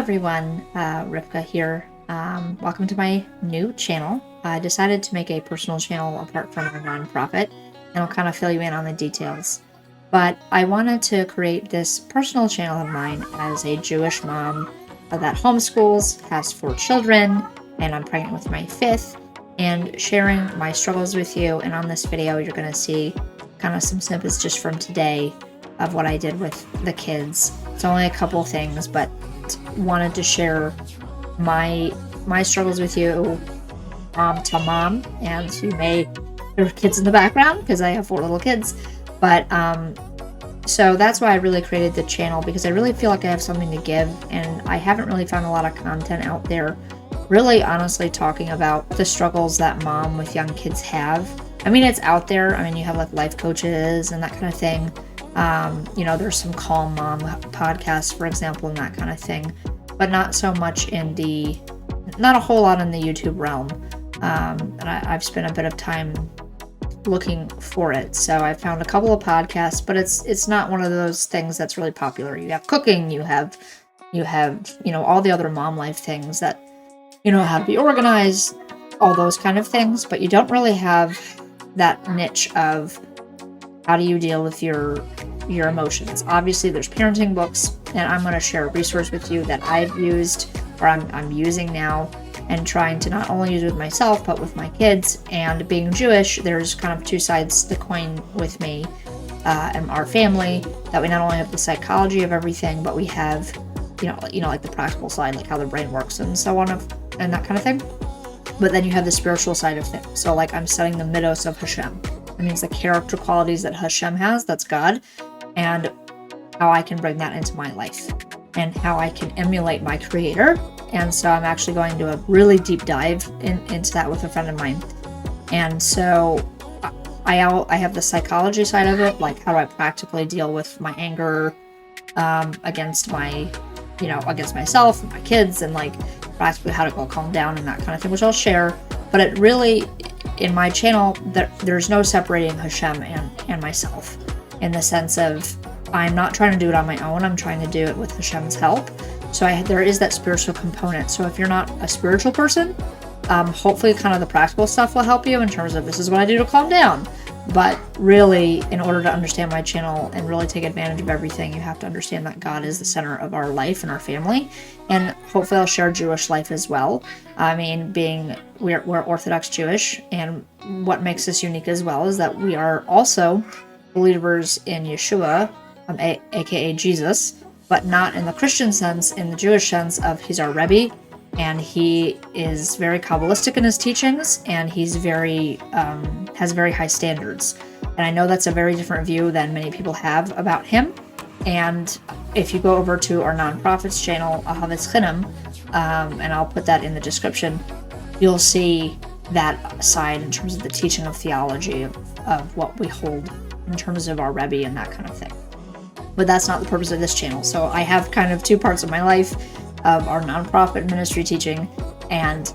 everyone, Rivka here. Welcome to my new channel. I decided to make a personal channel apart from our nonprofit, and I'll kind of fill you in on the details. But I wanted to create this personal channel of mine as a Jewish mom that homeschools, has 4 children, and I'm pregnant with my 5th, and sharing my struggles with you. And on this video, you're going to see kind of some snippets just from today of what I did with the kids. It's only a couple things, but wanted to share my struggles with you, mom to mom, and you may hear kids in the background because I have 4 little kids. But so that's why I really created the channel, because I really feel like I have something to give, and I haven't really found a lot of content out there really honestly talking about the struggles that mom with young kids have. I mean, it's out there. I mean, you have like life coaches and that kind of thing. There's some Calm Mom podcasts, for example, and that kind of thing, but not so much not a whole lot in the YouTube realm. And I've spent a bit of time looking for it. So I found a couple of podcasts, but it's not one of those things that's really popular. You have cooking, you have, all the other mom life things that, how to be organized, all those kind of things, but you don't really have that niche of how do you deal with your emotions. Obviously, there's parenting books, and I'm going to share a resource with you that I've used, or I'm using now, and trying to not only use with myself, but with my kids. And being Jewish, there's kind of 2 sides to the coin with me and our family, that we not only have the psychology of everything, but we have, like the practical side, like how the brain works and so on, and that kind of thing. But then you have the spiritual side of things. So like I'm studying the Midos of Hashem. That means the character qualities that Hashem has, that's God, and how I can bring that into my life and how I can emulate my creator. And so I'm actually going to do a really deep dive into that with a friend of mine. And so I have the psychology side of it, like how do I practically deal with my anger against myself and my kids, and like practically how to go calm down and that kind of thing, which I'll share. But it really, in my channel, there's no separating Hashem and myself, in the sense of I'm not trying to do it on my own. I'm trying to do it with Hashem's help. So there is that spiritual component. So if you're not a spiritual person, hopefully kind of the practical stuff will help you in terms of this is what I do to calm down. But really, in order to understand my channel and really take advantage of everything, you have to understand that God is the center of our life and our family. And hopefully I'll share Jewish life as well. I mean, we're Orthodox Jewish, and what makes us unique as well is that we are also believers in Yeshua, aka Jesus, but not in the Christian sense, in the Jewish sense of he's our Rebbe, and he is very Kabbalistic in his teachings, and he's has very high standards. And I know that's a very different view than many people have about him. And if you go over to our nonprofit's channel, Ahavas Chinam, and I'll put that in the description, you'll see that side in terms of the teaching of theology of what we hold in terms of our Rebbe and that kind of thing. But that's not the purpose of this channel. So I have kind of 2 parts of my life, of our nonprofit ministry teaching, and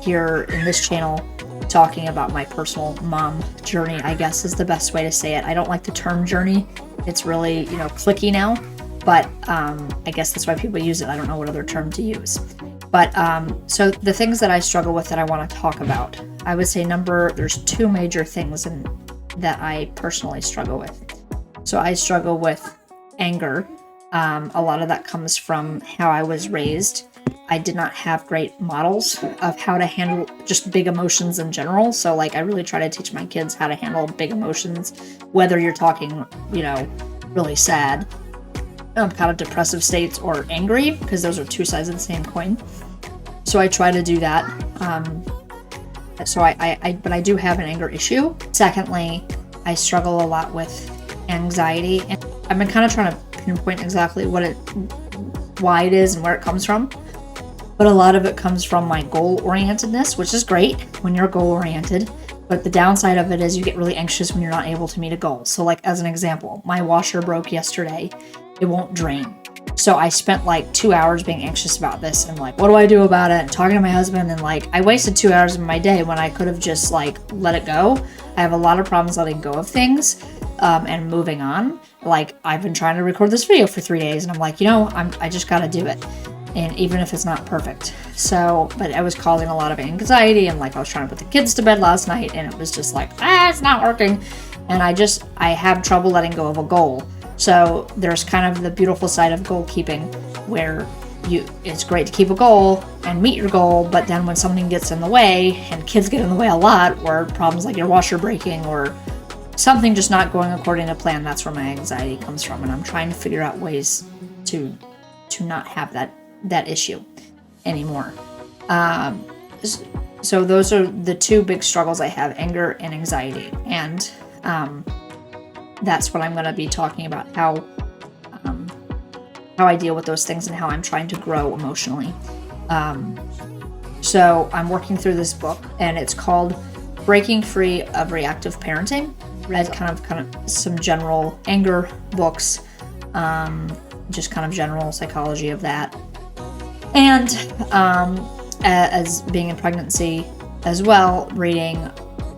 here in this channel talking about my personal mom journey, I guess is the best way to say it. I don't like the term journey. It's really, clicky now, but I guess that's why people use it. I don't know what other term to use. But so the things that I struggle with that I want to talk about, I would say there's 2 major things that I personally struggle with. So I struggle with anger. A lot of that comes from how I was raised. I did not have great models of how to handle just big emotions in general. So like I really try to teach my kids how to handle big emotions, whether you're talking, really sad, kind of depressive states, or angry, because those are 2 sides of the same coin. So I try to do that. But I do have an anger issue. Secondly, I struggle a lot with anxiety, and I've been kind of trying to pinpoint exactly why it is and where it comes from. But a lot of it comes from my goal-orientedness, which is great when you're goal-oriented. But the downside of it is you get really anxious when you're not able to meet a goal. So like as an example, my washer broke yesterday. It won't drain. So I spent like 2 hours being anxious about this and like, what do I do about it? And talking to my husband, and like I wasted 2 hours of my day when I could have just like let it go. I have a lot of problems letting go of things and moving on. Like I've been trying to record this video for 3 days, and I'm like, I just got to do it. and even if it's not perfect. So, but I was causing a lot of anxiety, and like I was trying to put the kids to bed last night, and it was just like, it's not working. And I have trouble letting go of a goal. So there's kind of the beautiful side of goal keeping, where it's great to keep a goal and meet your goal, but then when something gets in the way, and kids get in the way a lot, or problems like your washer breaking or something just not going according to plan, that's where my anxiety comes from. And I'm trying to figure out ways to not have that issue anymore. So those are the two big struggles I have, anger and anxiety. And that's what I'm going to be talking about, how I deal with those things and how I'm trying to grow emotionally. So I'm working through this book, and it's called Breaking Free of Reactive Parenting. Read kind of some general anger books, just kind of general psychology of that. And as being in pregnancy as well, reading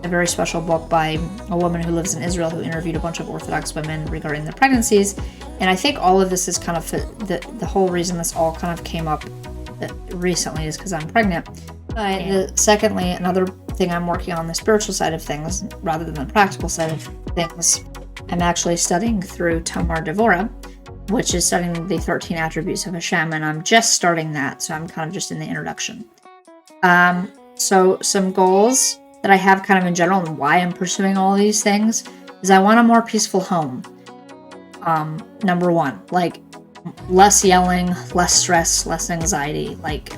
a very special book by a woman who lives in Israel who interviewed a bunch of Orthodox women regarding their pregnancies. And I think all of this is kind of the whole reason this all kind of came up recently is because I'm pregnant. Secondly, another thing I'm working on the spiritual side of things rather than the practical side of things, I'm actually studying through Tamar Devora, which is studying the 13 attributes of Hashem, and I'm just starting that, so I'm kind of just in the introduction. So some goals that I have kind of in general and why I'm pursuing all these things is I want a more peaceful home. Number one, like less yelling, less stress, less anxiety. Like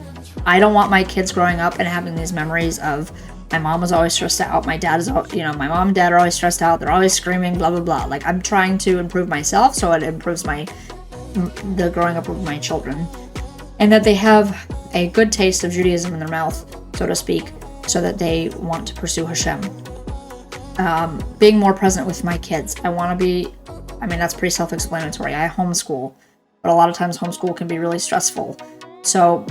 I don't want my kids growing up and having these memories of my mom was always stressed out, my dad is, my mom and dad are always stressed out, they're always screaming, blah, blah, blah. Like I'm trying to improve myself so it improves the growing up of my children. And that they have a good taste of Judaism in their mouth, so to speak, so that they want to pursue Hashem. Being more present with my kids. That's pretty self-explanatory. I homeschool, but a lot of times homeschool can be really stressful. So,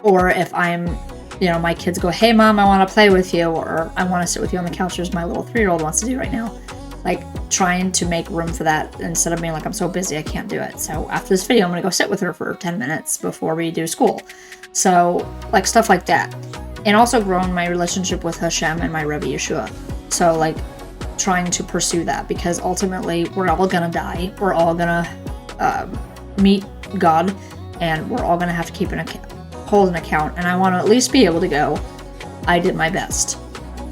or if I'm, my kids go, hey mom, I want to play with you, or I want to sit with you on the couch, as my little 3-year-old wants to do right now. Like trying to make room for that instead of being like, I'm so busy, I can't do it. So after this video, I'm going to go sit with her for 10 minutes before we do school. So like stuff like that. And also growing my relationship with Hashem and my Rebbe Yeshua. So like trying to pursue that, because ultimately we're all gonna die. We're all gonna meet God, and we're all gonna have to hold an account. And I want to at least be able to go, I did my best,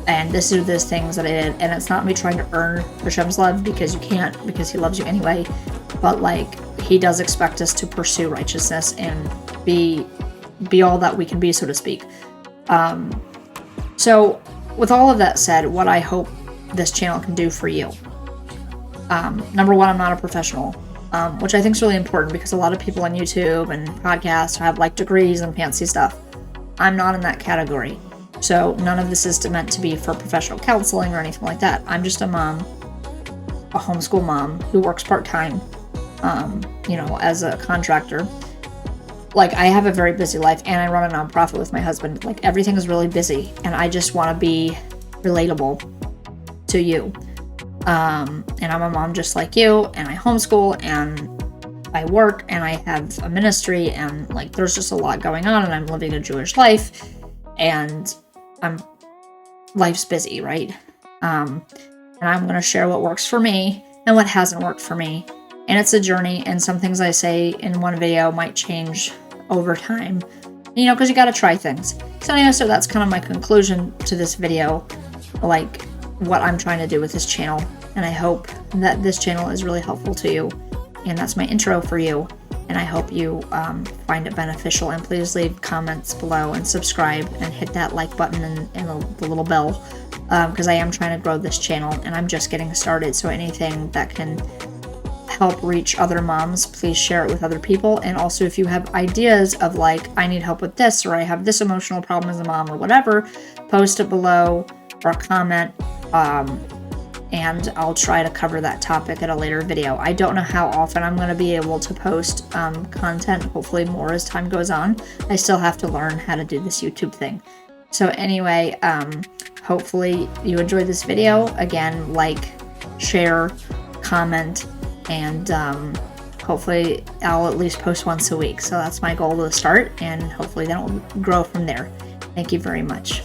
and these are those things that I did. And it's not me trying to earn Hashem's love, because you can't, because He loves you anyway. But like He does expect us to pursue righteousness and be all that we can be, so to speak. So with all of that said, what I hope this channel can do for you. Number one, I'm not a professional, which I think is really important, because a lot of people on YouTube and podcasts have like degrees and fancy stuff. I'm not in that category. So none of this is meant to be for professional counseling or anything like that. I'm just a mom, a homeschool mom who works part-time, as a contractor. Like I have a very busy life, and I run a nonprofit with my husband. Like everything is really busy, and I just want to be relatable to you. And I'm a mom just like you, and I homeschool, and I work, and I have a ministry, and like there's just a lot going on, and I'm living a Jewish life, and life's busy, right? And I'm going to share what works for me and what hasn't worked for me. And it's a journey, and some things I say in one video might change over time, because you got to try things. So anyway, so that's kind of my conclusion to this video, like what I'm trying to do with this channel. And I hope that this channel is really helpful to you. And that's my intro for you. And I hope you find it beneficial. And please leave comments below and subscribe and hit that like button and the little bell, because I am trying to grow this channel and I'm just getting started. So anything that can help reach other moms, please share it with other people. And also, if you have ideas of like, I need help with this, or I have this emotional problem as a mom, or whatever, post it below or comment, and I'll try to cover that topic at a later video. I don't know how often I'm going to be able to post content, hopefully more as time goes on. I still have to learn how to do this YouTube thing. So anyway, hopefully you enjoyed this video. Again, like, share, comment, and hopefully I'll at least post once a week. So that's my goal to start, and hopefully that will grow from there. Thank you very much.